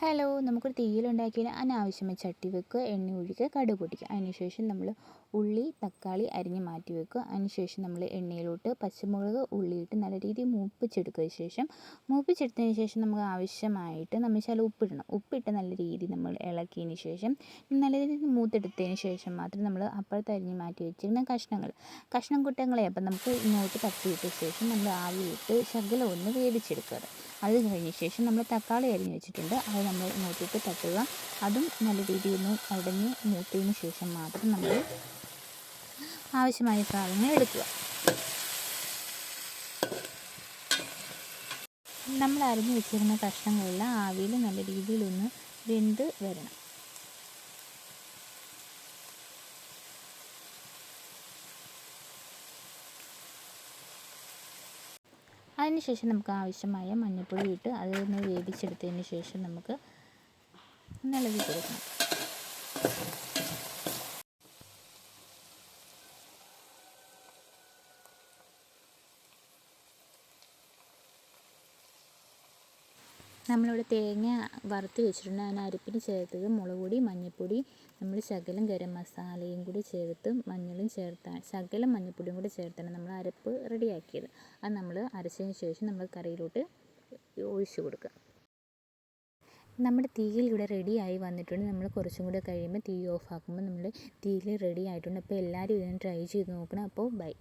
Hello, നമുക്കൊരു തീയിലുണ്ടാക്കിയാൽ അനാവശ്യമായി ചട്ടി വെക്കുക, എണ്ണ ഒഴിക്കുക, കടുക് പൊട്ടിക്കുക. അതിനുശേഷം നമ്മൾ ഉള്ളി തക്കാളി അരിഞ്ഞ് മാറ്റി വെക്കുക. അതിനുശേഷം നമ്മൾ എണ്ണയിലോട്ട് പച്ചമുളക് ഉള്ളിയിട്ട് നല്ല രീതിയിൽ മൂപ്പിച്ചെടുത്തതിന് ശേഷം നമുക്ക് ആവശ്യമായിട്ട് നമ്മൾ ചില ഉപ്പിട്ട് നല്ല രീതിയിൽ നമ്മൾ ഇളക്കിയതിന് ശേഷം നല്ല രീതിയിൽ മൂത്തെടുത്തതിന് ശേഷം മാത്രം നമ്മൾ അപ്പുറത്ത് അരിഞ്ഞ് മാറ്റി വെച്ചിരുന്ന കഷ്ണം കുട്ടങ്ങളെ അപ്പം നമുക്ക് ഇങ്ങോട്ട് തട്ടിയിട്ട ശേഷം നമ്മൾ ആവിയിട്ട് ശകലം ഒന്ന് വേവിച്ചെടുക്കുക. അത് കഴിഞ്ഞ ശേഷം നമ്മൾ തക്കാളി അരിഞ്ഞ് വെച്ചിട്ടുണ്ട്, അത് നമ്മൾ ഇങ്ങോട്ടേക്ക് തട്ടുക. അതും നല്ല രീതിയിൽ ഒന്ന് ഉടഞ്ഞ് മൂത്തതിന് ശേഷം മാത്രം നമ്മൾ ആവശ്യമായ സാധനങ്ങൾ എടുക്കുക. നമ്മൾ അരിഞ്ഞ് വെച്ചിരുന്ന കഷ്ണങ്ങളെല്ലാം ആവിയിൽ നല്ല രീതിയിലൊന്ന് വെന്ത് വരണം. അതിനുശേഷം നമുക്ക് ആവശ്യമായ മഞ്ഞൾപ്പൊടി ഇട്ട് അതൊന്ന് വേവിച്ചെടുത്തതിന് ശേഷം നമുക്ക് ഇളക്കി കൊടുക്കണം. നമ്മളിവിടെ തേങ്ങ വറുത്ത് വെച്ചിട്ടുണ്ട്. അതിന് അരപ്പിന് ചേർത്തത് മുളക് പൊടി, മഞ്ഞൾപ്പൊടി, നമ്മൾ ശകലം ഗരം മസാലയും കൂടി ചേർത്ത് ശകലം മഞ്ഞൾപ്പൊടിയും കൂടി ചേർത്താണ് നമ്മൾ അരപ്പ് റെഡിയാക്കിയത്. അത് നമ്മൾ അരച്ചതിന് ശേഷം നമ്മൾ കറിയിലോട്ട് ഒഴിച്ച് കൊടുക്കുക. നമ്മുടെ തീയിൽ ഇവിടെ റെഡിയായി വന്നിട്ടുണ്ട്. നമ്മൾ കുറച്ചും കൂടെ കഴിയുമ്പോൾ തീ ഓഫ് ആക്കുമ്പോൾ നമ്മുടെ തീയിൽ റെഡി ആയിട്ടുണ്ട്. അപ്പോൾ എല്ലാവരും ഇതൊന്ന് ട്രൈ ചെയ്ത് നോക്കണം. അപ്പോൾ ബൈ.